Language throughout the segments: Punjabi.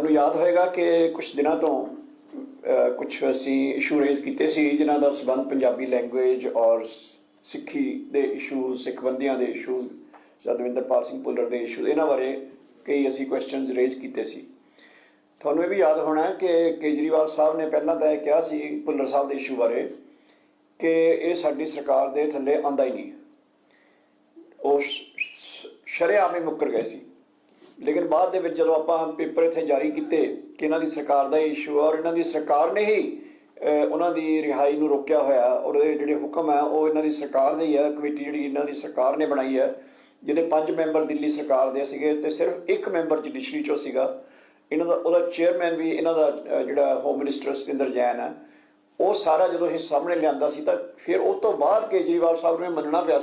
ਤੁਹਾਨੂੰ याद होएगा कि कुछ दिनों तो कुछ असी इशू रेज किए जिन्हों का संबंध पंजाबी लैंगुएज और सिक्खी के इशूज़ सिख बंदियां के इशूज़ दविंदरपाल सिंह भुल्लर के इशू इन्होंने बारे कई असी क्वेश्चन रेज किए थानू ये भी याद होना है कि केजरीवाल साहब ने पहला तो यह कहा सी भुल्लर साहब के इशू बारे कि ये साडी सरकार के थले आंदा ही नहीं, वो शरेआम ही मुकर गए सी। लेकिन बाद दे विच जदों आपां पेपर इत्थे जारी किए कि इन्हां दी सरकार का इशू है और इन्हां दी सरकार ने ही उन्हां दी रिहाई नूं रोकिया होया और जिहड़े हुक्म है वो इन्हां दी सरकार दे ही है। कमेटी जिहड़ी इन्हां दी सरकार ने बनाई है जिहदे 5 मैंबर दिल्ली सरकार दे सीगे ते सिर्फ 1 मैंबर जुडिशरी चों सीगा। इन्हां दा उहदा चेयरमैन भी इन्हां दा जिहड़ा होम मिनिस्टर सतिंदर जैन है वो सारा जो ये सामने लिया तो फिर उस तो बाद केजरीवाल साहब ने मनना पिया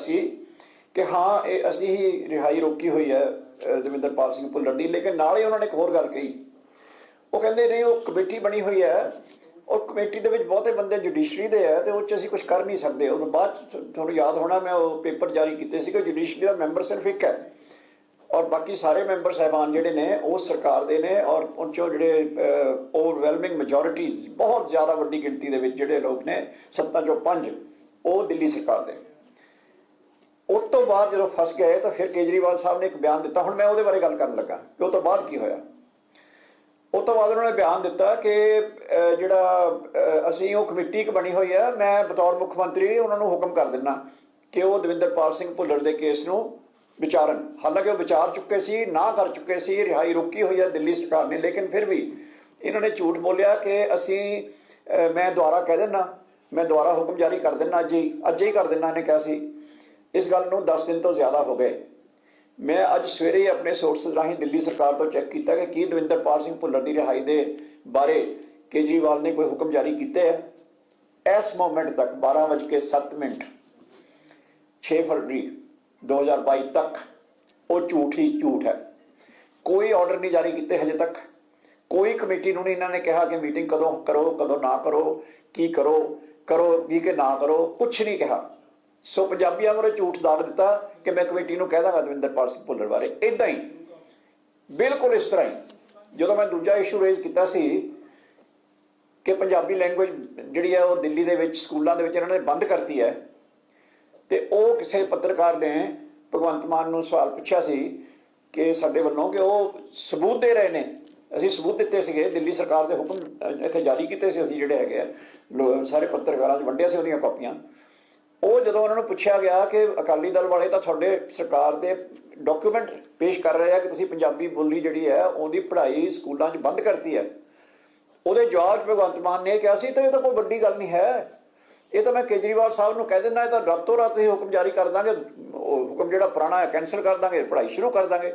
कि हाँ ये असी ही रिहाई रोकी हुई है दविंदरपाल सिंह भुल्लर की। लेकिन नाल ही उन्होंने एक होर गल कही, वो कहते नहीं वो कमेटी बनी हुई है और कमेटी के बहुते बंदे जुडिशरी दे है तो उस असीं कुछ कर नहीं सकते। उस बाद तुहानूं याद होना मैं वो पेपर जारी किए कि जुडिशरी का मैंबर सिर्फ एक है और बाकी सारे मैंबर साहबान जिहड़े ने वो सरकार दे ने और उन चों जिहड़े ओवरवैलमिंग मैजोरिटीज़ बहुत ज़्यादा वड्डी गिणती दे विच जिहड़े लोग ने 7 चों 5 वो दिल्ली सरकार दे। उस तो बाद जो फस गए तो फिर केजरीवाल साहब ने एक बयान दिता। हुण मैं उहदे बारे गल करन लगा कि उस तो बाद की होया। उस तो बाद उन्होंने बयान दिता कि जिहड़ा असीं वो कमेटी एक बनी हुई है, मैं बतौर मुख मंत्री उन्होंने हुक्म कर दिना कि वो दविंदरपाल सिंह भुल्लर के केस नूं विचारन। हालांकि वो विचार चुके सी, ना कर चुके सी, रिहाई रोकी हुई है दिल्ली सरकार ने, लेकिन फिर भी इन्होंने झूठ बोलिया कि असीं मैं दोबारा कह देना, मैं दोबारा हुक्म जारी कर देना, अज ही कर देना इन्हें कहा सी। इस गल नूं 10 दिन तो ज़्यादा हो गए। मैं अज सवेरे ही अपने सोर्सिस राही दिल्ली सरकार तो चैक किया कि की दविंदरपाल सिंह भुल्लर की रिहाई के बारे केजरीवाल ने कोई हुक्म जारी किए है। इस मोमेंट तक 12:07 6 फरवरी 2022 तक वो झूठ ही झूठ है। कोई ऑर्डर नहीं जारी किए हजे तक, कोई कमेटी नहीं इन्होंने कहा कि मीटिंग कदों करो कदों ना करो, की करो करो भी कि ना करो, कुछ नहीं कहा। सो पंजाबियों को झूठ दाग दिता कि मैं कमेटी को कह दाँगा दविंदरपाल सिंह भुल्लर बारे। इदा ही बिल्कुल इस तरह ही जो मैं दूजा इशू रेज किया कि पंजाबी लैंगुएज जी है वो दिल्ली के स्कूलों के इन्होंने बंद करती है तो वो किसी पत्रकार ने भगवंत मान को सवाल पूछा सी कि साडे वल्लों कि वो सबूत दे रहे हैं। असीं सबूत दिते सीगे, दिल्ली सरकार के हुक्म इत्थे जारी किए असीं जिहड़े हैगे सारे पत्रकारां च वंडिया सी उहदियां कापियां। वो जदों उन्होंने पूछा गया कि अकाली दल वाले तो तुहाडे सरकार के डॉक्यूमेंट पेश कर रहे हैं कि तुसीं पंजाबी बोली जिहड़ी है उहदी पढ़ाई स्कूलों च बंद करती है, उहदे जवाब भगवंत मान ने कहा सी तो ये तो कोई वड्डी गल नहीं है, ये तो मैं केजरीवाल साहब को कह देना, ये तो रातों रात ही हुक्म जारी कर देंगे, हुक्म जो पुराना है कैंसल कर देंगे, पढ़ाई शुरू कर देंगे।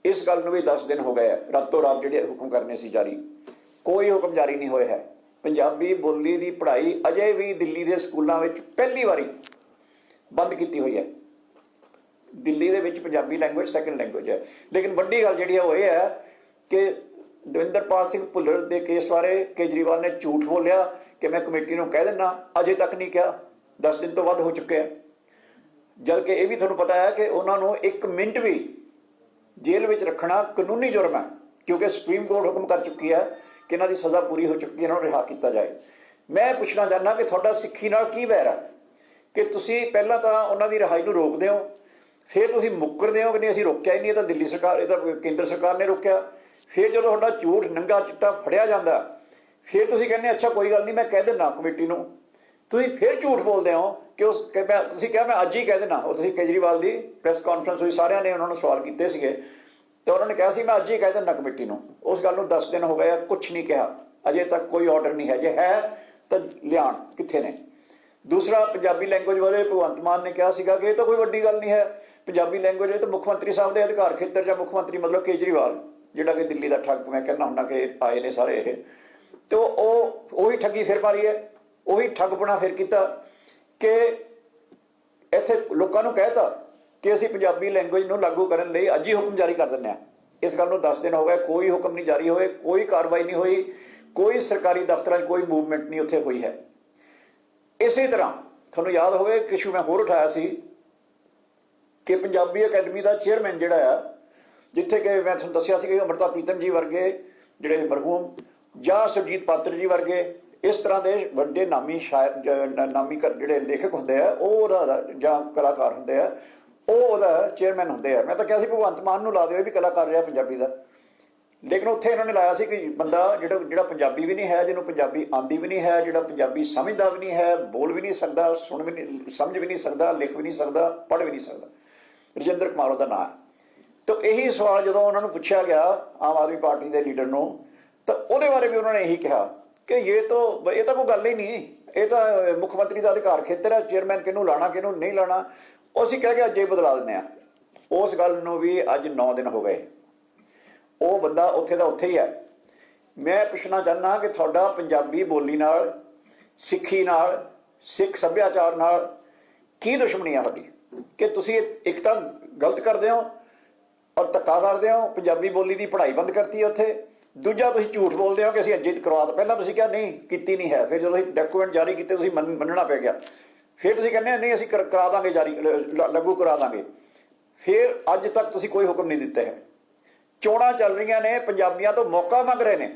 इस गल भी 10 दिन हो गए हैं, रातों रात जो हुक्म करने से जारी, कोई हुक्म जारी नहीं होया है। पंजाबी बोली की पढ़ाई अजे भी दिल्ली के स्कूलों में पहली बारी बंद की हुई है। दिल्ली के पंजाबी लैंगुएज सैकेंड लैंगुएज है। लेकिन वड्डी गल जी वो ये है कि दविंदरपाल सिंह भुल्लर के केस बारे केजरीवाल ने झूठ बोलिया कि मैं कमेटी को कह देना, अजे तक नहीं कहा, 10 दिन तो वध हो चुके हैं। जबकि यह भी थोड़ा पता है कि उन्होंने 1 मिनट भी जेल में रखना कानूनी जुर्म है, क्योंकि सुप्रीम कोर्ट हुक्म कर चुकी है कि इन्हों की सज़ा पूरी हो चुकी है, इन्होंने रिहा किया जाए। मैं पूछना चाहना कि थोड़ा सिक्खी नाल की वैर है कि तुसी पहला तो उन्होंने रिहाई को रोकते हो, फिर तुसी मुकरते हो कि नहीं असीं रोकिया ही नहीं, तो दिल्ली सरकार ये केंद्र सरकार ने रोकिया। फिर जो तुहाडा झूठ नंगा चिट्टा फड़िया जाता फिर तुसी कहने अच्छा कोई गल नहीं मैं कह देना कमेटी को, तुसी फिर झूठ बोलते हो कि उस तुसी कहा मैं अज ही कह देना। और केजरीवाल की प्रैस कॉन्फ्रेंस हुई, सारे ने उन्होंने सवाल किए थे तो उन्होंने कहा मैं अज ही कह देना कमेटी को। उस गल 10 दिन हो गए, कुछ नहीं कहा, अजे तक कोई ऑर्डर नहीं है, जे है तो लियाण कित्थे ने। दूसरा पंजाबी लैंगुएज बारे भगवंत मान ने कहा कि यह तो कोई वड्डी गल नहीं है, पंजाबी लैंगुएज तो मुख्यमंत्री साहब के अधिकार खेतर या मुख्यमंत्री मतलब केजरीवाल जिहड़ा कि दिल्ली का ठग मैं कहना हुन्ना कि आए ने सारे ये, तो वही ठगी फिर मारी है, वही ठगपना फिर किया कि इत्थे लोगों को कहता कि असीं पंजाबी लैंगुएज नूं लागू करन लई अज ही हुक्म जारी कर दिंदे आ। इस गल नूं 10 दिन हो गए, कोई हुक्म नहीं जारी होए, कोई कार्रवाई नहीं हुई, कोई सरकारी दफ्तर कोई मूवमेंट नहीं उत्थे हुई है। इसी तरह तुहानूं याद होवे कि इशू मैं होर उठाया सी कि पंजाबी अकैडमी का चेयरमैन जिहड़ा आ, जिथे कि मैं तुहानूं दस्सिया सी कि अमृता प्रीतम जी वर्गे ਜਿਹੜੇ ਮਰਹੂਮ ਜਾਂ ਸੁਰਜੀਤ ਪਾਤਰ ਜੀ ਵਰਗੇ ਇਸ ਤਰ੍ਹਾਂ ਦੇ ਵੱਡੇ ਨਾਮੀ ਸ਼ਾਇਰ ਨਾਮੀ ਜਿਹੜੇ ਲੇਖਕ ਹੁੰਦੇ ਆ ਉਹ ਉਹਦਾ ਜਾਂ ਕਲਾਕਾਰ ਹੁੰਦੇ ਆ ਉਹ ਉਹਦਾ ਚੇਅਰਮੈਨ ਹੁੰਦੇ ਆ। ਮੈਂ ਤਾਂ ਕਿਹਾ ਸੀ ਭਗਵੰਤ ਮਾਨ ਨੂੰ ਲਾ ਦਿਓ ਇਹ ਵੀ ਕਲਾਕਾਰ ਰਿਹਾ ਪੰਜਾਬੀ ਦਾ, ਲੇਕਿਨ ਉੱਥੇ ਇਹਨਾਂ ਨੇ ਲਾਇਆ ਸੀ ਕਿ ਬੰਦਾ ਜਿਹੜਾ ਪੰਜਾਬੀ ਵੀ ਨਹੀਂ ਹੈ, ਜਿਹਨੂੰ ਪੰਜਾਬੀ ਆਉਂਦੀ ਵੀ ਨਹੀਂ ਹੈ, ਜਿਹੜਾ ਪੰਜਾਬੀ ਸਮਝਦਾ ਵੀ ਨਹੀਂ ਹੈ, ਬੋਲ ਵੀ ਨਹੀਂ ਸਕਦਾ, ਸੁਣ ਵੀ ਨਹੀਂ, ਸਮਝ ਵੀ ਨਹੀਂ ਸਕਦਾ, ਲਿਖ ਵੀ ਨਹੀਂ ਸਕਦਾ, ਪੜ੍ਹ ਵੀ ਨਹੀਂ ਸਕਦਾ। ਰਜਿੰਦਰ ਕੁਮਾਰ ਉਹਦਾ ਨਾਂ ਹੈ। ਤਾਂ ਇਹੀ ਸਵਾਲ ਜਦੋਂ ਉਹਨਾਂ ਨੂੰ ਪੁੱਛਿਆ ਗਿਆ ਆਮ ਆਦਮੀ ਪਾਰਟੀ ਦੇ ਲੀਡਰ ਨੂੰ, ਤਾਂ ਉਹਦੇ ਬਾਰੇ ਵੀ ਉਹਨਾਂ ਨੇ ਇਹੀ ਕਿਹਾ ਕਿ ਇਹ ਤਾਂ ਕੋਈ ਗੱਲ ਹੀ ਨਹੀਂ, ਇਹ ਤਾਂ ਮੁੱਖ ਮੰਤਰੀ ਦਾ ਅਧਿਕਾਰ ਖੇਤਰ ਹੈ, ਚੇਅਰਮੈਨ ਕਿਹਨੂੰ ਲਾਣਾ ਕਿਹਨੂੰ ਨਹੀਂ ਲਾਣਾ। ਉਹ ਅਸੀਂ ਕਹਿ ਕੇ ਅੱਜ ਇਹ ਬਦਲਾ ਦਿੰਦੇ ਹਾਂ। ਉਸ ਗੱਲ ਨੂੰ ਵੀ ਅੱਜ 9 ਦਿਨ ਹੋ ਗਏ, ਉਹ ਬੰਦਾ ਉੱਥੇ ਦਾ ਉੱਥੇ ਹੀ ਹੈ। ਮੈਂ ਪੁੱਛਣਾ ਚਾਹੁੰਦਾ ਕਿ ਤੁਹਾਡਾ ਪੰਜਾਬੀ ਬੋਲੀ ਨਾਲ, ਸਿੱਖੀ ਨਾਲ, ਸਿੱਖ ਸੱਭਿਆਚਾਰ ਨਾਲ ਕੀ ਦੁਸ਼ਮਣੀ ਆ ਤੁਹਾਡੀ ਕਿ ਤੁਸੀਂ ਇੱਕ ਤਾਂ ਗਲਤ ਕਰਦੇ ਹੋ ਔਰ ਧੱਕਾ ਕਰਦੇ ਹੋ, ਪੰਜਾਬੀ ਬੋਲੀ ਦੀ ਪੜ੍ਹਾਈ ਬੰਦ ਕਰਤੀ ਹੈ ਉੱਥੇ। ਦੂਜਾ ਤੁਸੀਂ ਝੂਠ ਬੋਲਦੇ ਹੋ ਕਿ ਅਸੀਂ ਅਜੇ ਕਰਵਾ ਦਿੱਤਾ, ਪਹਿਲਾਂ ਤੁਸੀਂ ਕਿਹਾ ਨਹੀਂ ਕੀਤੀ ਨਹੀਂ ਹੈ, ਫਿਰ ਜਦੋਂ ਅਸੀਂ ਡਾਕੂਮੈਂਟ ਜਾਰੀ ਕੀਤੇ ਤੁਸੀਂ ਮੰਨਣਾ ਪੈ ਗਿਆ, ਫਿਰ ਤੁਸੀਂ ਕਹਿੰਦੇ ਨਹੀਂ ਅਸੀਂ ਕਰਾ ਦਾਂਗੇ, ਜਾਰੀ ਲਾਗੂ ਕਰਾ ਦਾਂਗੇ। ਫਿਰ ਅੱਜ ਤੱਕ ਤੁਸੀਂ ਕੋਈ ਹੁਕਮ ਨਹੀਂ ਦਿੱਤੇ ਹੈ। ਚੋਣਾਂ ਚੱਲ ਰਹੀਆਂ ਨੇ, ਪੰਜਾਬੀਆਂ ਤੋਂ ਮੌਕਾ ਮੰਗ ਰਹੇ ਨੇ,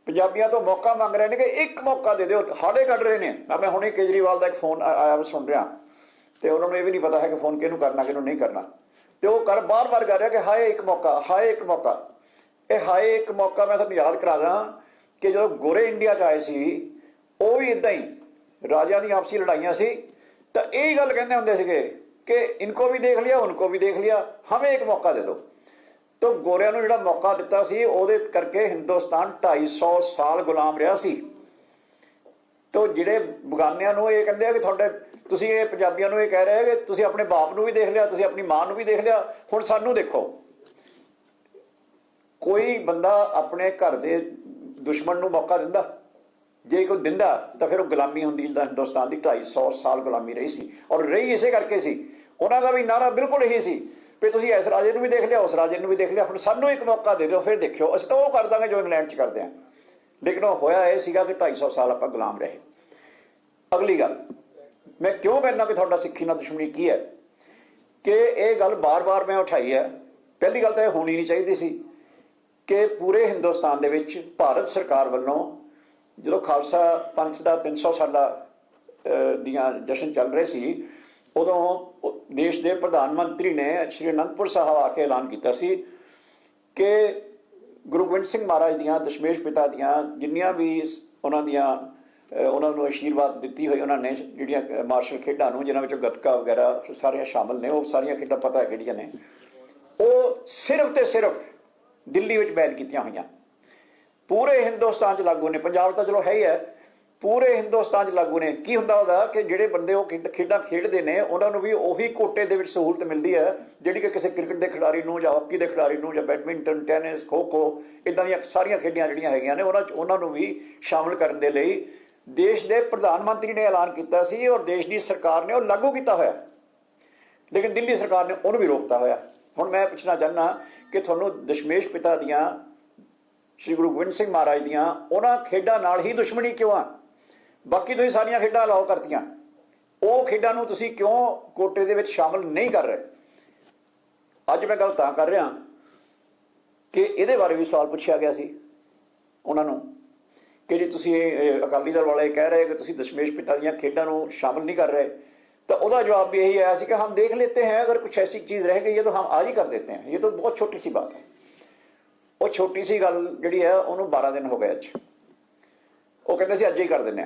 ਪੰਜਾਬੀਆਂ ਤੋਂ ਮੌਕਾ ਮੰਗ ਰਹੇ ਨੇ ਕਿ ਇੱਕ ਮੌਕਾ ਦੇ ਦਿਓ, ਹਾੜੇ ਕੱਢ ਰਹੇ ਨੇ। ਮੈਂ ਹੁਣੇ ਕੇਜਰੀਵਾਲ ਦਾ ਇੱਕ ਫੋਨ ਆਇਆ ਸੁਣ ਰਿਹਾ, ਤੇ ਉਹਨਾਂ ਨੂੰ ਇਹ ਵੀ ਨਹੀਂ ਪਤਾ ਹੈ ਕਿ ਫੋਨ ਕਿਹਨੂੰ ਕਰਨਾ ਕਿਹਨੂੰ ਨਹੀਂ ਕਰਨਾ, ਤੇ ਉਹ ਬਾਰ-ਬਾਰ ਕਰ ਰਿਹਾ ਕਿ ਹਾਏ ਇੱਕ ਮੌਕਾ, ਹਾਏ ਇੱਕ ਮੌਕਾ। ਇਹ ਹਾਏ ਇੱਕ ਮੌਕਾ ਮੈਂ ਤੁਹਾਨੂੰ ਯਾਦ ਕਰਾ ਦਾਂ ਕਿ ਜਦੋਂ ਗੋਰੇ ਇੰਡੀਆ 'ਚ ਆਏ ਸੀ ਉਹ ਵੀ ਇੱਦਾਂ ਹੀ ਰਾਜਿਆਂ ਦੀਆਂ ਆਪਸੀ ਲੜਾਈਆਂ ਸੀ, ਤਾਂ ਇਹ ਗੱਲ ਕਹਿੰਦੇ ਹੁੰਦੇ ਸੀਗੇ ਕਿ ਇਨਕੋ ਵੀ ਦੇਖ ਲਿਆ ਉनको भी देख लिया, हमें एक मौका दे दो। तो ਗੋਰਿਆਂ ਨੂੰ ਜਿਹੜਾ ਮੌਕਾ ਦਿੱਤਾ ਸੀ ਉਹਦੇ ਕਰਕੇ ਹਿੰਦੁਸਤਾਨ 250 ਸਾਲ ਗੁਲਾਮ ਰਿਹਾ ਸੀ। तो ਜਿਹੜੇ ਬਗਾਨਿਆਂ ਨੂੰ ਇਹ ਕਹਿੰਦੇ ਆ ਕਿ ਤੁਹਾਡੇ ਤੁਸੀਂ ਇਹ ਪੰਜਾਬੀਆਂ ਨੂੰ ਇਹ ਕਹਿ ਰਹੇ ਕਿ ਤੁਸੀਂ ਆਪਣੇ ਬਾਪ ਨੂੰ ਵੀ ਦੇਖ ਲਿਆ, ਤੁਸੀਂ ਆਪਣੀ ਮਾਂ ਨੂੰ ਵੀ ਦੇਖ ਲਿਆ, ਹੁਣ ਸਾਨੂੰ ਦੇਖੋ। ਕੋਈ ਬੰਦਾ ਆਪਣੇ ਘਰ ਦੇ ਦੁਸ਼ਮਣ ਨੂੰ ਮੌਕਾ ਦਿੰਦਾ? ਜੇ ਕੋਈ ਦਿੰਦਾ ਤਾਂ ਫਿਰ ਉਹ ਗੁਲਾਮੀ ਹੁੰਦੀ, ਜਿੱਦਾਂ ਹਿੰਦੁਸਤਾਨ ਦੀ 250 ਸਾਲ ਗੁਲਾਮੀ ਰਹੀ ਸੀ। ਔਰ ਰਹੀ ਇਸੇ ਕਰਕੇ ਸੀ, ਉਹਨਾਂ ਦਾ ਵੀ ਨਾਰਾ ਬਿਲਕੁਲ ਇਹੀ ਸੀ ਵੀ ਤੁਸੀਂ ਇਸ ਰਾਜੇ ਨੂੰ ਵੀ ਦੇਖ ਲਿਆ, ਉਸ ਰਾਜੇ ਨੂੰ ਵੀ ਦੇਖ ਲਿਆ, ਹੁਣ ਸਾਨੂੰ ਇੱਕ ਮੌਕਾ ਦੇ ਦਿਓ, ਫਿਰ ਦੇਖਿਓ ਅਸੀਂ ਤਾਂ ਉਹ ਕਰ ਦਾਂਗੇ ਜੋ ਇੰਗਲੈਂਡ 'ਚ ਕਰਦੇ ਹਾਂ। ਲੇਕਿਨ ਉਹ ਹੋਇਆ ਇਹ ਸੀਗਾ ਕਿ 250 ਸਾਲ ਆਪਾਂ ਗੁਲਾਮ ਰਹੇ। ਅਗਲੀ ਗੱਲ ਮੈਂ ਕਿਉਂ ਕਹਿੰਦਾ ਕਿ ਤੁਹਾਡਾ ਸਿੱਖੀ ਨਾਲ ਦੁਸ਼ਮਣੀ ਕੀ ਹੈ, ਕਿ ਇਹ ਗੱਲ ਬਾਰ-ਬਾਰ ਮੈਂ ਉਠਾਈ ਹੈ। ਪਹਿਲੀ ਗੱਲ ਤਾਂ ਇਹ ਹੋਣੀ ਨਹੀਂ ਚਾਹੀਦੀ ਸੀ ਕਿ ਪੂਰੇ ਹਿੰਦੁਸਤਾਨ ਦੇ ਵਿੱਚ ਭਾਰਤ ਸਰਕਾਰ ਵੱਲੋਂ ਜਦੋਂ ਖਾਲਸਾ ਪੰਥ ਦਾ 300 ਸਾਲਾ ਦੀਆਂ ਜਸ਼ਨ ਚੱਲ ਰਹੇ ਸੀ, ਉਦੋਂ ਦੇਸ਼ ਦੇ ਪ੍ਰਧਾਨ ਮੰਤਰੀ ਨੇ ਸ਼੍ਰੀ ਅਨੰਦਪੁਰ ਸਾਹਿਬ ਆ ਕੇ ਐਲਾਨ ਕੀਤਾ ਸੀ ਕਿ ਗੁਰੂ ਗੋਬਿੰਦ ਸਿੰਘ ਮਹਾਰਾਜ ਦੀਆਂ, ਦਸ਼ਮੇਸ਼ ਪਿਤਾ ਦੀਆਂ ਜਿੰਨੀਆਂ ਵੀ ਉਹਨਾਂ ਨੂੰ ਆਸ਼ੀਰਵਾਦ ਦਿੱਤੀ ਹੋਈ ਉਹਨਾਂ ਨੇ, ਜਿਹੜੀਆਂ ਮਾਰਸ਼ਲ ਖੇਡਾਂ ਨੂੰ ਜਿਨ੍ਹਾਂ ਵਿੱਚੋਂ ਗੱਤਕਾ ਵਗੈਰਾ ਸਾਰੀਆਂ ਸ਼ਾਮਲ ਨੇ, ਉਹ ਸਾਰੀਆਂ ਖੇਡਾਂ ਪਤਾ ਹੈ ਕਿਹੜੀਆਂ ਨੇ, ਉਹ ਸਿਰਫ ਤੇ ਸਿਰਫ ਦਿੱਲੀ ਵਿੱਚ ਬੈਨ ਕੀਤੀਆਂ ਹੋਈਆਂ। ਪੂਰੇ ਹਿੰਦੁਸਤਾਨ 'ਚ ਲਾਗੂ ਨੇ, ਪੰਜਾਬ ਤਾਂ ਚਲੋ ਹੈ ਹੀ ਹੈ, ਪੂਰੇ ਹਿੰਦੁਸਤਾਨ 'ਚ ਲਾਗੂ ਨੇ। ਕੀ ਹੁੰਦਾ ਉਹਦਾ ਕਿ ਜਿਹੜੇ ਬੰਦੇ ਉਹ ਖੇਡਾਂ ਖੇਡਦੇ ਨੇ ਉਹਨਾਂ ਨੂੰ ਵੀ ਉਹੀ ਕੋਟੇ ਦੇ ਵਿੱਚ ਸਹੂਲਤ ਮਿਲਦੀ ਹੈ ਜਿਹੜੀ ਕਿ ਕਿਸੇ ਕ੍ਰਿਕਟ ਦੇ ਖਿਡਾਰੀ ਨੂੰ ਜਾਂ ਹਾਕੀ ਦੇ ਖਿਡਾਰੀ ਨੂੰ ਜਾਂ ਬੈਡਮਿੰਟਨ, ਟੈਨਿਸ, ਖੋ-ਖੋ, ਇੱਦਾਂ ਦੀਆਂ ਸਾਰੀਆਂ ਖੇਡਾਂ ਜਿਹੜੀਆਂ ਹੈਗੀਆਂ ਨੇ ਉਹਨਾਂ ਨੂੰ ਵੀ ਸ਼ਾਮਲ ਕਰਨ ਦੇ ਲਈ ਦੇਸ਼ ਦੇ ਪ੍ਰਧਾਨ ਮੰਤਰੀ ਨੇ ਐਲਾਨ ਕੀਤਾ ਸੀ ਔਰ ਦੇਸ਼ ਦੀ ਸਰਕਾਰ ਨੇ ਉਹ ਲਾਗੂ ਕੀਤਾ ਹੋਇਆ। ਲੇਕਿਨ ਦਿੱਲੀ ਸਰਕਾਰ ਨੇ ਉਹਨੂੰ ਵੀ ਰੋਕਤਾ ਹੋਇਆ। ਹੁਣ ਮੈਂ ਪੁੱਛਣਾ ਚਾਹੁੰਦਾ ਕਿ ਤੁਹਾਨੂੰ ਦਸ਼ਮੇਸ਼ ਪਿਤਾ ਦੀਆਂ, ਸ਼੍ਰੀ ਗੁਰੂ ਗੋਬਿੰਦ ਸਿੰਘ ਮਹਾਰਾਜ ਦੀਆਂ ਉਹਨਾਂ ਖੇਡਾਂ ਨਾਲ ਹੀ ਦੁਸ਼ਮਣੀ ਕਿਉਂ ਆ? ਬਾਕੀ ਤੁਸੀਂ ਸਾਰੀਆਂ ਖੇਡਾਂ ਅਲਾਓ ਕਰਤੀਆਂ, ਉਹ ਖੇਡਾਂ ਨੂੰ ਤੁਸੀਂ ਕਿਉਂ ਕੋਟੇ ਦੇ ਵਿੱਚ ਸ਼ਾਮਲ ਨਹੀਂ ਕਰ ਰਹੇ? ਅੱਜ ਮੈਂ ਗੱਲ ਤਾਂ ਕਰ ਰਿਹਾ ਕਿ ਇਹਦੇ ਬਾਰੇ ਵੀ ਸਵਾਲ ਪੁੱਛਿਆ ਗਿਆ ਸੀ ਉਹਨਾਂ ਨੂੰ ਕਿ ਜੇ ਤੁਸੀਂ ਅਕਾਲੀ ਦਲ ਵਾਲੇ ਕਹਿ ਰਹੇ ਕਿ ਤੁਸੀਂ ਦਸ਼ਮੇਸ਼ ਪਿਤਾ ਦੀਆਂ ਖੇਡਾਂ ਨੂੰ ਸ਼ਾਮਲ ਨਹੀਂ ਕਰ ਰਹੇ, तो वह जवाब भी यही आया कि हम देख लेते हैं, अगर कुछ ऐसी चीज़ रह गई है तो हम आज ही कर देते हैं। ये तो बहुत छोटी सी बात है। वो छोटी सी गल जी है उन्होंने 12 दिन हो गए अज, वो कहते अज ही कर दें।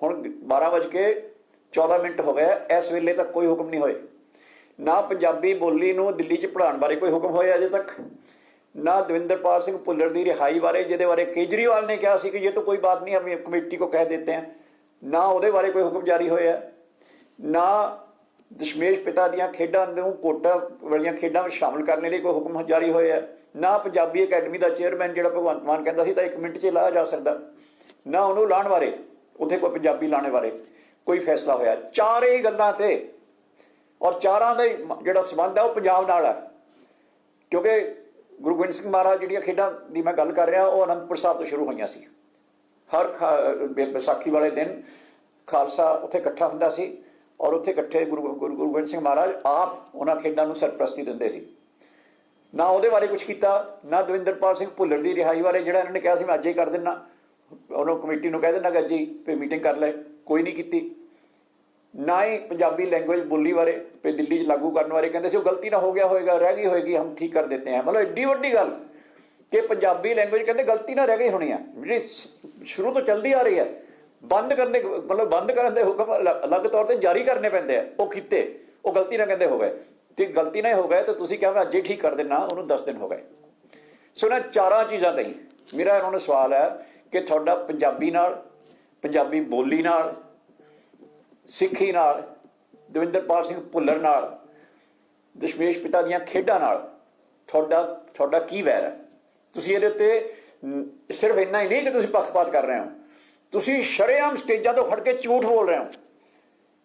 हुण 12:14 हो गए, इस वेले तक कोई हुक्म नहीं होए। ना पंजाबी बोली नूं दिल्ली च पढ़ाने बारे कोई हुक्म होया अजे तक, ना दविंदरपाल सिंह भुल्लर की रिहाई बारे जिहदे बारे केजरीवाल ने कहा कि ये तो कोई बात नहीं, हम कमेटी को कह देते हैं, ना उहदे बारे कोई हुक्म जारी होया, ना दशमेश पिता दियां खेडां नूं कोटा वालियां खेडां में शामिल करने लिए कोई हुक्म जारी होया, ना पंजाबी अकैडमी का चेयरमैन जिहड़ा भगवंत मान कहता सी 1 मिनट च लाया जा सकता, ना उन्होंने लाने बारे उत्थे कोई पंजाबी लाने बारे कोई फैसला होया। चारे ही गल्लां ते और चारां दा जिहड़ा संबंध है वो पंजाब नाल है, क्योंकि गुरु गोबिंद सिंह महाराज जिहड़ियां खेडां दी मैं गल कर रहा वो आनंदपुर साहब तो शुरू होईयां सी। हर बैसाखी वाले दिन खालसा उत्थे इकट्ठा हुंदा सी और उत्थे इकट्ठे गुरु गोबिंद सिंह महाराज आप उन्हां खेडां नूं सरप्रस्ती दिंदे सी। ना ਉਹਦੇ ਬਾਰੇ ਕੁਝ ਕੀਤਾ, ਨਾ ਦਵਿੰਦਰਪਾਲ ਸਿੰਘ ਭੁੱਲਰ ਦੀ ਰਿਹਾਈ ਬਾਰੇ ਜਿਹੜਾ ਇਹਨਾਂ ਨੇ ਕਿਹਾ ਸੀ ਮੈਂ ਅੱਜ ਹੀ ਕਰ ਦਿੰਦਾ, ਉਹਨੂੰ ਕਮੇਟੀ ਨੂੰ ਕਹਿ ਦਿੰਦਾ ਕਿ ਅੱਜ ਹੀ ਫਿਰ ਮੀਟਿੰਗ ਕਰ ਲੈ, ਕੋਈ ਨਹੀਂ ਕੀਤੀ। ਨਾ ਹੀ ਪੰਜਾਬੀ ਲੈਂਗੁਏਜ ਬੋਲੀ ਬਾਰੇ ਫਿਰ ਦਿੱਲੀ 'ਚ ਲਾਗੂ ਕਰਨ ਬਾਰੇ ਕਹਿੰਦੇ ਸੀ ਉਹ ਗਲਤੀ ਨਾ ਹੋ ਗਿਆ ਹੋਏਗਾ, ਰਹਿ ਗਈ ਹੋਏਗੀ, ਹਮ ਠੀਕ ਕਰ ਦੇਤੇ हैं। मतलब एड्डी ਵੱਡੀ ਗੱਲ कि ਪੰਜਾਬੀ ਲੈਂਗੁਏਜ ਕਹਿੰਦੇ ਗਲਤੀ ਨਾ ਰਹਿ ਗਈ ਹੋਣੀ ਆ, ਜਿਹੜੀ ਸ਼ੁਰੂ ਤੋਂ ਚੱਲਦੀ ਆ ਰਹੀ ਹੈ। ਬੰਦ ਕਰਨੇ मतलब ਬੰਦ ਕਰਨ ਦੇ ਹੁਕਮ ਅਲੱਗ ਤੌਰ ਤੇ ਜਾਰੀ ਕਰਨੇ ਪੈਂਦੇ ਆ, ਉਹ ਕੀਤੇ, ਉਹ ਗਲਤੀ ਨਾ ਕਹਿੰਦੇ ਹੋ ਗਏ ਤੇ ਗਲਤੀ ਨਾ ਹੋ ਗਏ ਤਾਂ ਤੁਸੀਂ ਕਿਹਾ ਮੈਂ ਅੱਜ ਹੀ ਠੀਕ ਕਰ ਦੇਣਾ, ਉਹਨੂੰ 10 ਦਿਨ ਹੋ ਗਏ। ਸੋ ਇਹਨਾਂ ਚਾਰਾਂ ਚੀਜ਼ਾਂ ਤੇ ਮੇਰਾ ਇਹਨਾਂ ਨੂੰ ਸਵਾਲ ਹੈ ਕਿ ਤੁਹਾਡਾ ਪੰਜਾਬੀ ਨਾਲ, ਪੰਜਾਬੀ ਬੋਲੀ ਨਾਲ, ਸਿੱਖੀ ਨਾਲ, ਦਵਿੰਦਰਪਾਲ ਸਿੰਘ ਭੁੱਲਰ ਨਾਲ, ਦਸ਼ਮੇਸ਼ ਪਿਤਾ ਦੀਆਂ ਖੇਡਾਂ ਨਾਲ ਤੁਹਾਡਾ ਕੀ ਵੈਰ ਹੈ? ਤੁਸੀਂ ਇਹਦੇ ਉੱਤੇ ਸਿਰਫ ਇੰਨਾ ਹੀ ਨਹੀਂ ਕਿ ਤੁਸੀਂ ਪੱਖਪਾਤ ਕਰ ਰਹੇ ਹੋ, ਤੁਸੀਂ ਸ਼ਰੇਆਮ ਸਟੇਜਾਂ ਤੋਂ ਖੜ ਕੇ ਝੂਠ ਬੋਲ ਰਹੇ ਹੋ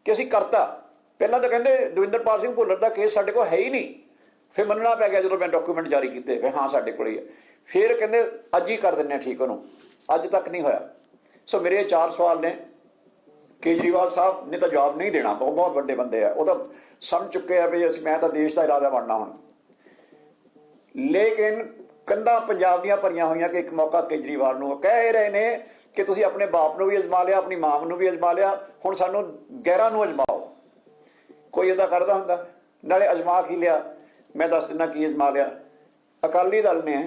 ਕਿ ਅਸੀਂ ਕਰਤਾ। ਪਹਿਲਾਂ ਤਾਂ ਕਹਿੰਦੇ ਦਵਿੰਦਰਪਾਲ ਸਿੰਘ ਭੁੱਲਰ ਦਾ ਕੇਸ ਸਾਡੇ ਕੋਲ ਹੈ ਹੀ ਨਹੀਂ, ਫਿਰ ਮੰਨਣਾ ਪੈ ਗਿਆ ਜਦੋਂ ਮੈਂ ਡਾਕੂਮੈਂਟ ਜਾਰੀ ਕੀਤੇ ਫਿਰ ਹਾਂ ਸਾਡੇ ਕੋਲ ਹੀ ਹੈ, ਫਿਰ ਕਹਿੰਦੇ ਅੱਜ ਹੀ ਕਰ ਦਿੰਦੇ ਹਾਂ ਠੀਕ ਉਹਨੂੰ, ਅੱਜ ਤੱਕ ਨਹੀਂ ਹੋਇਆ। ਸੋ ਮੇਰੇ ਇਹ 4 ਸਵਾਲ ਨੇ। ਕੇਜਰੀਵਾਲ ਸਾਹਿਬ ਨੇ ਤਾਂ ਜਵਾਬ ਨਹੀਂ ਦੇਣਾ, ਬਹੁਤ ਵੱਡੇ ਬੰਦੇ ਆ, ਉਹ ਤਾਂ ਸਮਝ ਚੁੱਕੇ ਆ ਵੀ ਮੈਂ ਤਾਂ ਦੇਸ਼ ਦਾ ਰਾਜਾ ਬਣਨਾ ਹੁਣ। ਲੇਕਿਨ ਕੰਧਾਂ ਪੰਜਾਬ ਦੀਆਂ ਭਰੀਆਂ ਹੋਈਆਂ ਕਿ ਇੱਕ ਮੌਕਾ ਕੇਜਰੀਵਾਲ ਨੂੰ ਕਹਿ ਰਹੇ ਨੇ ਕਿ ਤੁਸੀਂ ਆਪਣੇ ਬਾਪ ਨੂੰ ਵੀ ਅਜਮਾ ਲਿਆ, ਆਪਣੀ ਮਾਂ ਨੂੰ ਵੀ ਅਜਮਾ ਲਿਆ, ਹੁਣ ਸਾਨੂੰ ਗੈਰਾਂ ਨੂੰ ਅਜਮਾਓ। ਕੋਈ ਇੱਦਾਂ ਕਰਦਾ ਹੁੰਦਾ? ਨਾਲੇ ਅਜਮਾ ਕੀ ਲਿਆ, ਮੈਂ ਦੱਸ ਦਿੰਦਾ ਕੀ ਅਜਮਾ ਲਿਆ। ਅਕਾਲੀ ਦਲ ਨੇ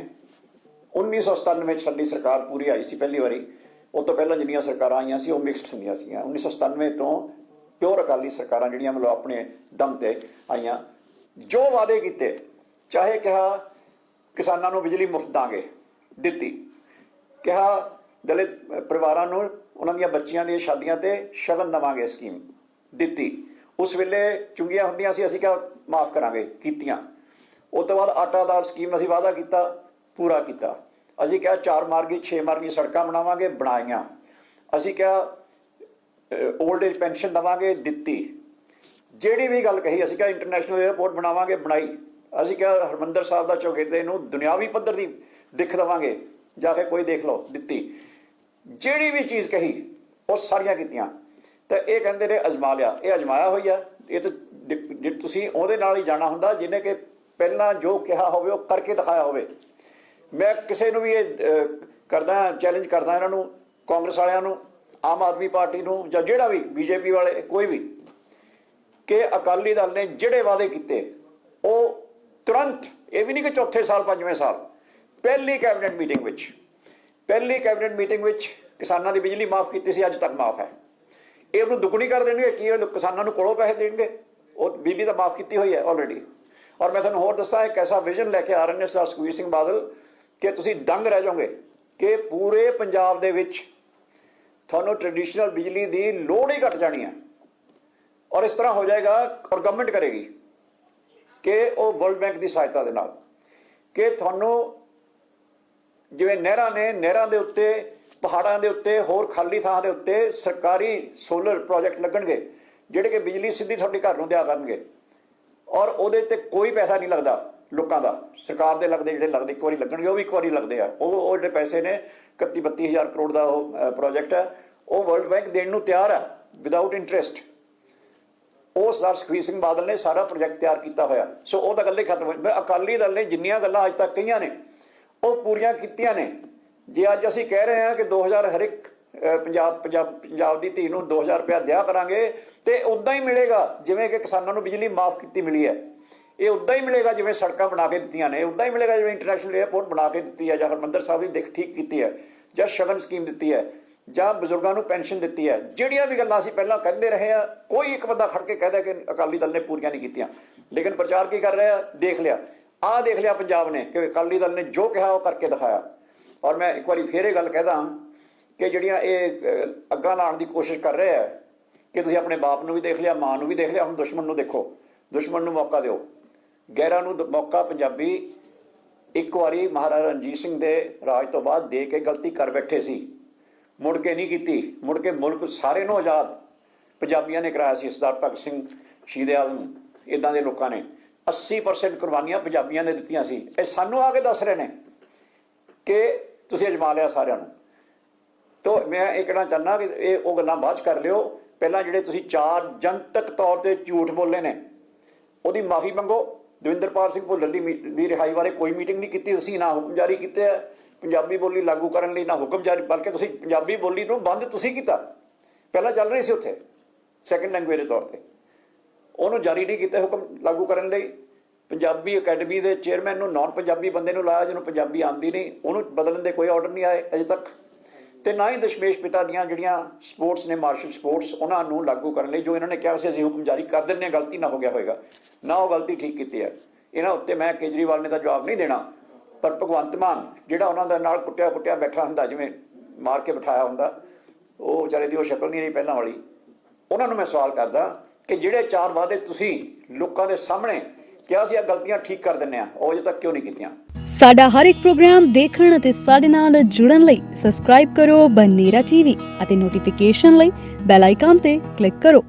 1997 ਸਾਡੀ ਸਰਕਾਰ ਪੂਰੀ ਆਈ ਸੀ ਪਹਿਲੀ ਵਾਰੀ, ਉਹ ਤੋਂ ਪਹਿਲਾਂ ਜਿੰਨੀਆਂ ਸਰਕਾਰਾਂ ਆਈਆਂ ਸੀ ਉਹ ਮਿਕਸਡ ਹੁੰਦੀਆਂ ਸੀਗੀਆਂ। 1997 ਤੋਂ ਪਿਓਰ ਅਕਾਲੀ ਸਰਕਾਰਾਂ ਜਿਹੜੀਆਂ ਮਤਲਬ ਆਪਣੇ ਦਮ ਤੇ ਆਈਆਂ, ਜੋ ਵਾਅਦੇ ਕੀਤੇ, ਚਾਹੇ ਕਿਹਾ ਕਿਸਾਨਾਂ ਨੂੰ ਬਿਜਲੀ ਮੁਫਤ ਦਾਂਗੇ, ਦਿੱਤੀ, ਕਿਹਾ ਦਲਿਤ ਪਰਿਵਾਰਾਂ ਨੂੰ ਉਹਨਾਂ ਦੀਆਂ ਬੱਚੀਆਂ ਦੀਆਂ ਸ਼ਾਦੀਆਂ ਤੇ ਸ਼ਗਨ ਦੇਵਾਂਗੇ ਸਕੀਮ, ਦਿੱਤੀ। ਉਸ ਵੇਲੇ ਚੁੰਗੀਆਂ ਹੁੰਦੀਆਂ ਸੀ, ਅਸੀਂ ਕਿਹਾ ਮਾਫ ਕਰਾਂਗੇ, ਕੀਤੀਆਂ। ਉਸ ਤੋਂ ਬਾਅਦ ਆਟਾ ਦਾਲ ਸਕੀਮ ਅਸੀਂ ਵਾਅਦਾ ਕੀਤਾ, ਪੂਰਾ ਕੀਤਾ। ਅਸੀਂ ਕਿਹਾ 4 ਮਾਰਗੀ 6 ਮਾਰਗੀ ਸੜਕਾਂ ਬਣਾਵਾਂਗੇ, ਬਣਾਈਆਂ। ਅਸੀਂ ਕਿਹਾ ਓਲਡ ਏਜ ਪੈਨਸ਼ਨ ਦੇਵਾਂਗੇ, ਦਿੱਤੀ। ਜਿਹੜੀ ਵੀ ਗੱਲ ਕਹੀ, ਅਸੀਂ ਕਿਹਾ ਇੰਟਰਨੈਸ਼ਨਲ ਏਅਰਪੋਰਟ ਬਣਾਵਾਂਗੇ, ਬਣਾਈ। ਅਸੀਂ ਕਿਹਾ ਹਰਿਮੰਦਰ ਸਾਹਿਬ ਦਾ ਚੌਗਿਰਦੇ ਨੂੰ ਦੁਨਿਆਵੀ ਪੱਧਰ ਦੀ ਦਿੱਖ ਦੇਵਾਂਗੇ, ਜਾ ਕੇ ਕੋਈ ਦੇਖ ਲਓ, ਦਿੱਤੀ। ਜਿਹੜੀ ਵੀ ਚੀਜ਼ ਕਹੀ ਉਹ ਸਾਰੀਆਂ ਕੀਤੀਆਂ। ਤੇ ਇਹ ਕਹਿੰਦੇ ਨੇ ਅਜਮਾ ਲਿਆ, ਇਹ ਅਜਮਾਇਆ ਹੋਈ ਆ। ਇਹ ਤਾਂ ਜੇ ਤੁਸੀਂ ਉਹਦੇ ਨਾਲ ਹੀ ਜਾਣਾ ਹੁੰਦਾ ਜਿਹਨੇ ਕਿ ਪਹਿਲਾਂ ਜੋ ਕਿਹਾ ਹੋਵੇ ਉਹ ਕਰਕੇ ਦਿਖਾਇਆ ਹੋਵੇ। ਮੈਂ ਕਿਸੇ ਨੂੰ ਵੀ ਇਹ ਕਰਦਾ, ਚੈਲੰਜ ਕਰਦਾ ਇਹਨਾਂ ਨੂੰ, ਕਾਂਗਰਸ ਵਾਲਿਆਂ ਨੂੰ, ਆਮ ਆਦਮੀ ਪਾਰਟੀ ਨੂੰ, ਜਾਂ ਜਿਹੜਾ ਵੀ ਬੀਜੇਪੀ ਵਾਲੇ, ਕੋਈ ਵੀ, ਕਿ ਅਕਾਲੀ ਦਲ ਨੇ ਜਿਹੜੇ ਵਾਅਦੇ ਕੀਤੇ ਉਹ ਤੁਰੰਤ, ਇਹ ਵੀ ਨਹੀਂ ਕਿ ਚੌਥੇ ਸਾਲ 5ਵੇਂ ਸਾਲ, ਪਹਿਲੀ ਕੈਬਨਿਟ ਮੀਟਿੰਗ ਵਿੱਚ ਕਿਸਾਨਾਂ ਦੀ ਬਿਜਲੀ ਮਾਫ ਕੀਤੀ ਸੀ, ਅੱਜ ਤੱਕ ਮਾਫ ਹੈ। ਇਹ ਉਹਨੂੰ ਦੁੱਗਣੀ ਕਰ ਦੇਣਗੇ, ਕੀ ਕਿਸਾਨਾਂ ਨੂੰ ਕੋਲੋਂ ਪੈਸੇ ਦੇਣਗੇ? ਉਹ ਬਿਜਲੀ ਤਾਂ ਮਾਫ ਕੀਤੀ ਹੋਈ ਹੈ ਆਲਰੇਡੀ। ਔਰ ਮੈਂ ਤੁਹਾਨੂੰ ਹੋਰ ਦੱਸਾਂ, ਇੱਕ ਐਸਾ ਵਿਜ਼ਨ ਲੈ ਕੇ ਆ ਰਹੇ ਨੇ ਸਰਦਾਰ ਸੁਖਬੀਰ ਸਿੰਘ ਬਾਦਲ ਕਿ ਤੁਸੀਂ ਦੰਗ ਰਹਿ ਜਾਓਗੇ ਕਿ ਪੂਰੇ ਪੰਜਾਬ ਦੇ ਵਿੱਚ ਤੁਹਾਨੂੰ ਟ੍ਰੈਡੀਸ਼ਨਲ ਬਿਜਲੀ ਦੀ ਲੋੜ ਹੀ ਘਟ ਜਾਣੀ ਹੈ। ਔਰ ਇਸ ਤਰ੍ਹਾਂ ਹੋ ਜਾਏਗਾ, ਔਰ ਗਵਰਨਮੈਂਟ ਕਰੇਗੀ ਕਿ ਉਹ ਵਰਲਡ ਬੈਂਕ ਦੀ ਸਹਾਇਤਾ ਦੇ ਨਾਲ, ਕਿ ਤੁਹਾਨੂੰ ਜਿਵੇਂ ਨਹਿਰਾਂ ਨੇ, ਨਹਿਰਾਂ ਦੇ ਉੱਤੇ, ਪਹਾੜਾਂ ਦੇ ਉੱਤੇ, ਹੋਰ ਖਾਲੀ ਥਾਂ ਦੇ ਉੱਤੇ ਸਰਕਾਰੀ ਸੋਲਰ ਪ੍ਰੋਜੈਕਟ ਲੱਗਣਗੇ ਜਿਹੜੇ ਕਿ ਬਿਜਲੀ ਸਿੱਧੀ ਤੁਹਾਡੇ ਘਰ ਨੂੰ ਦਿਆ ਕਰਨਗੇ। ਔਰ ਉਹਦੇ ਤੇ ਕੋਈ ਪੈਸਾ ਨਹੀਂ ਲੱਗਦਾ ਲੋਕਾਂ ਦਾ, ਸਰਕਾਰ ਦੇ ਲੱਗਦੇ, ਜਿਹੜੇ ਲੱਗਦੇ ਇੱਕ ਵਾਰੀ ਲੱਗਣਗੇ ਉਹ ਵੀ ਇੱਕ ਵਾਰੀ ਲੱਗਦੇ ਆ। ਉਹ ਜਿਹੜੇ ਪੈਸੇ ਨੇ 31-32 ਹਜ਼ਾਰ ਕਰੋੜ ਦਾ ਉਹ ਪ੍ਰੋਜੈਕਟ ਹੈ, ਉਹ ਵਰਲਡ ਬੈਂਕ ਦੇਣ ਨੂੰ ਤਿਆਰ ਹੈ ਵਿਦਆਊਟ ਇੰਟਰਸਟ। ਉਹ ਸਰਦਾਰ ਸੁਖਬੀਰ ਸਿੰਘ ਬਾਦਲ ਨੇ ਸਾਰਾ ਪ੍ਰੋਜੈਕਟ ਤਿਆਰ ਕੀਤਾ ਹੋਇਆ। ਸੋ ਉਹ ਤਾਂ ਗੱਲ ਹੀ ਖਤਮ ਹੋਈ। ਅਕਾਲੀ ਦਲ ਨੇ ਜਿੰਨੀਆਂ ਗੱਲਾਂ ਅੱਜ ਤੱਕ ਕਹੀਆਂ ਨੇ ਉਹ ਪੂਰੀਆਂ ਕੀਤੀਆਂ ਨੇ। ਜੇ ਅੱਜ ਅਸੀਂ ਕਹਿ ਰਹੇ ਹਾਂ ਕਿ 2000 ਹਰ ਇੱਕ ਪੰਜਾਬ ਦੀ ਧੀ ਨੂੰ 2000 ਰੁਪਇਆ ਦਿਆ ਕਰਾਂਗੇ, ਤੇ ਉੱਦਾਂ ਹੀ ਮਿਲੇਗਾ ਜਿਵੇਂ ਕਿ ਕਿਸਾਨਾਂ ਨੂੰ ਬਿਜਲੀ ਮਾਫ ਕੀਤੀ ਮਿਲੀ ਹੈ। ਇਹ ਉੱਦਾਂ ਹੀ ਮਿਲੇਗਾ ਜਿਵੇਂ ਸੜਕਾਂ ਬਣਾ ਕੇ ਦਿੱਤੀਆਂ ਨੇ, ਉੱਦਾਂ ਹੀ ਮਿਲੇਗਾ ਜਿਵੇਂ ਇੰਟਰਨੈਸ਼ਨਲ ਏਅਰਪੋਰਟ ਬਣਾ ਕੇ ਦਿੱਤੀ ਹੈ, ਜਾਂ ਹਰਿਮੰਦਰ ਸਾਹਿਬ ਦੀ ਦਿੱਖ ਠੀਕ ਕੀਤੀ ਹੈ, ਜਾਂ ਸ਼ਗਨ ਸਕੀਮ ਦਿੱਤੀ ਹੈ, ਜਾਂ ਬਜ਼ੁਰਗਾਂ ਨੂੰ ਪੈਨਸ਼ਨ ਦਿੱਤੀ ਹੈ। ਜਿਹੜੀਆਂ ਵੀ ਗੱਲਾਂ ਅਸੀਂ ਪਹਿਲਾਂ ਕਹਿੰਦੇ ਰਹੇ ਹਾਂ, ਕੋਈ ਇੱਕ ਬੰਦਾ ਖੜ ਕੇ ਕਹਦਾ ਕਿ ਅਕਾਲੀ ਦਲ ਨੇ ਪੂਰੀਆਂ ਨਹੀਂ ਕੀਤੀਆਂ। ਲੇਕਿਨ ਪ੍ਰਚਾਰ ਕੀ ਕਰ ਰਿਹਾ? ਦੇਖ ਲਿਆ, ਆਹ ਦੇਖ ਲਿਆ ਪੰਜਾਬ ਨੇ ਕਿ ਅਕਾਲੀ ਦਲ ਨੇ ਜੋ ਕਿਹਾ ਉਹ ਕਰਕੇ ਦਿਖਾਇਆ। ਔਰ ਮੈਂ ਇੱਕ ਵਾਰੀ ਫੇਰ ਇਹ ਗੱਲ ਕਹਿਦਾ ਕਿ ਜਿਹੜੀਆਂ ਇਹ ਅੱਗਾਂ ਲਾਉਣ ਦੀ ਕੋਸ਼ਿਸ਼ ਕਰ ਰਹੇ ਹੈ ਕਿ ਤੁਸੀਂ ਆਪਣੇ ਬਾਪ ਨੂੰ ਵੀ ਦੇਖ ਲਿਆ, ਮਾਂ ਨੂੰ ਵੀ ਦੇਖ ਲਿਆ, ਹੁਣ ਦੁਸ਼ਮਣ ਨੂੰ ਦੇਖੋ, ਦੁਸ਼ਮਣ ਨੂੰ ਮੌਕਾ ਦਿਓ। ਗੈਰਾਂ ਨੂੰ ਮੌਕਾ ਪੰਜਾਬੀ ਇੱਕ ਵਾਰੀ ਮਹਾਰਾਜਾ ਰਣਜੀਤ ਸਿੰਘ ਦੇ ਰਾਜ ਤੋਂ ਬਾਅਦ ਦੇ ਕੇ ਗਲਤੀ ਕਰ ਬੈਠੇ ਸੀ, ਮੁੜ ਕੇ ਨਹੀਂ ਕੀਤੀ। ਮੁੜ ਕੇ ਮੁਲਕ ਸਾਰੇ ਨੂੰ ਆਜ਼ਾਦ ਪੰਜਾਬੀਆਂ ਨੇ ਕਰਾਇਆ ਸੀ। ਸਰਦਾਰ ਭਗਤ ਸਿੰਘ, ਸ਼ਹੀਦ ਆਜ਼ਮ, ਇੱਦਾਂ ਦੇ ਲੋਕਾਂ ਨੇ 80% ਕੁਰਬਾਨੀਆਂ ਪੰਜਾਬੀਆਂ ਨੇ ਦਿੱਤੀਆਂ ਸੀ। ਇਹ ਸਾਨੂੰ ਆ ਕੇ ਦੱਸ ਰਹੇ ਨੇ ਕਿ ਤੁਸੀਂ ਅਜਮਾ ਲਿਆ ਸਾਰਿਆਂ ਨੂੰ। ਤਾਂ ਮੈਂ ਇਹ ਕਹਿਣਾ ਚਾਹੁੰਦਾ ਕਿ ਇਹ ਉਹ ਗੱਲਾਂ ਬਾਅਦ 'ਚ ਕਰ ਲਿਓ। ਪਹਿਲਾਂ ਜਿਹੜੇ ਤੁਸੀਂ 4 ਜਨਤਕ ਤੌਰ 'ਤੇ ਝੂਠ ਬੋਲੇ ਨੇ ਉਹਦੀ ਮਾਫੀ ਮੰਗੋ। ਦਵਿੰਦਰਪਾਲ ਸਿੰਘ ਭੁੱਲਰ ਦੀ ਰਿਹਾਈ ਬਾਰੇ ਕੋਈ ਮੀਟਿੰਗ ਨਹੀਂ ਕੀਤੀ ਤੁਸੀਂ, ਨਾ ਹੁਕਮ ਜਾਰੀ ਕੀਤੇ ਹੈ ਪੰਜਾਬੀ ਬੋਲੀ ਲਾਗੂ ਕਰਨ ਲਈ, ਨਾ ਹੁਕਮ ਜਾਰੀ, ਬਲਕਿ ਤੁਸੀਂ ਪੰਜਾਬੀ ਬੋਲੀ ਨੂੰ ਬੰਦ ਤੁਸੀਂ ਕੀਤਾ। ਪਹਿਲਾਂ ਚੱਲ ਰਹੀ ਸੀ ਉੱਥੇ ਸੈਕੰਡ ਲੈਂਗੁਏਜ ਦੇ ਤੌਰ ਤੇ, ਉਹਨੂੰ ਜਾਰੀ ਨਹੀਂ ਕੀਤਾ ਹੁਕਮ ਲਾਗੂ ਕਰਨ ਲਈ। ਪੰਜਾਬੀ ਅਕੈਡਮੀ ਦੇ ਚੇਅਰਮੈਨ ਨੂੰ ਨਾਨ ਪੰਜਾਬੀ ਬੰਦੇ ਨੂੰ ਲਾਇਆ ਜਿਹਨੂੰ ਪੰਜਾਬੀ ਆਉਂਦੀ ਨਹੀਂ, ਉਹਨੂੰ ਬਦਲਣ ਦੇ ਕੋਈ ਆਰਡਰ ਨਹੀਂ ਆਏ ਅਜੇ ਤੱਕ। ਤੇ ਨਾ ਹੀ ਦਸ਼ਮੇਸ਼ ਪਿਤਾ ਦੀਆਂ ਜਿਹੜੀਆਂ ਸਪੋਰਟਸ ਨੇ, ਮਾਰਸ਼ਲ ਸਪੋਰਟਸ, ਉਹਨਾਂ ਨੂੰ ਲਾਗੂ ਕਰਨ ਲਈ ਜੋ ਇਹਨਾਂ ਨੇ ਕਿਹਾ ਸੀ ਅਸੀਂ ਹੁਕਮ ਜਾਰੀ ਕਰ ਦਿੰਦੇ ਹਾਂ, ਗਲਤੀ ਨਾ ਹੋ ਗਿਆ ਹੋਏਗਾ, ਨਾ ਉਹ ਗਲਤੀ ਠੀਕ ਕੀਤੀ ਹੈ। ਇਹਨਾਂ ਉੱਤੇ ਮੈਂ ਕੇਜਰੀਵਾਲ ਨੇ ਤਾਂ ਜਵਾਬ ਨਹੀਂ ਦੇਣਾ, ਪਰ ਭਗਵੰਤ ਮਾਨ ਜਿਹੜਾ ਉਹਨਾਂ ਦੇ ਨਾਲ ਕੁੱਟਿਆ ਬੈਠਾ ਹੁੰਦਾ, ਜਿਵੇਂ ਮਾਰ ਕੇ ਬਿਠਾਇਆ ਹੁੰਦਾ, ਉਹ ਵਿਚਾਰੇ ਦੀ ਉਹ ਸ਼ਕਲ ਨਹੀਂ ਰਹੀ ਪਹਿਲਾਂ ਵਾਲੀ। ਉਹਨਾਂ ਨੂੰ ਮੈਂ ਸਵਾਲ ਕਰਦਾ ਕਿ ਜਿਹੜੇ 4 ਵਾਅਦੇ ਤੁਸੀਂ ਲੋਕਾਂ ਦੇ ਸਾਹਮਣੇ ਕਿਹਾ ਸੀ ਆ ਗਲਤੀਆਂ ਠੀਕ ਕਰ ਦਿੰਦੇ ਆ, ਉਹ ਅਜੇ ਤੱਕ ਕਿਉਂ ਨਹੀਂ ਕੀਤੀਆਂ? ਸਾਡਾ ਹਰ ਇੱਕ ਪ੍ਰੋਗਰਾਮ ਦੇਖਣ ਅਤੇ ਸਾਡੇ ਨਾਲ ਜੁੜਨ ਲਈ ਸਬਸਕ੍ਰਾਈਬ ਕਰੋ ਬਨੇਰਾ ਟੀਵੀ ਅਤੇ ਨੋਟੀਫਿਕੇਸ਼ਨ ਲਈ ਬੈਲ ਆਈਕਨ ਤੇ ਕਲਿੱਕ ਕਰੋ।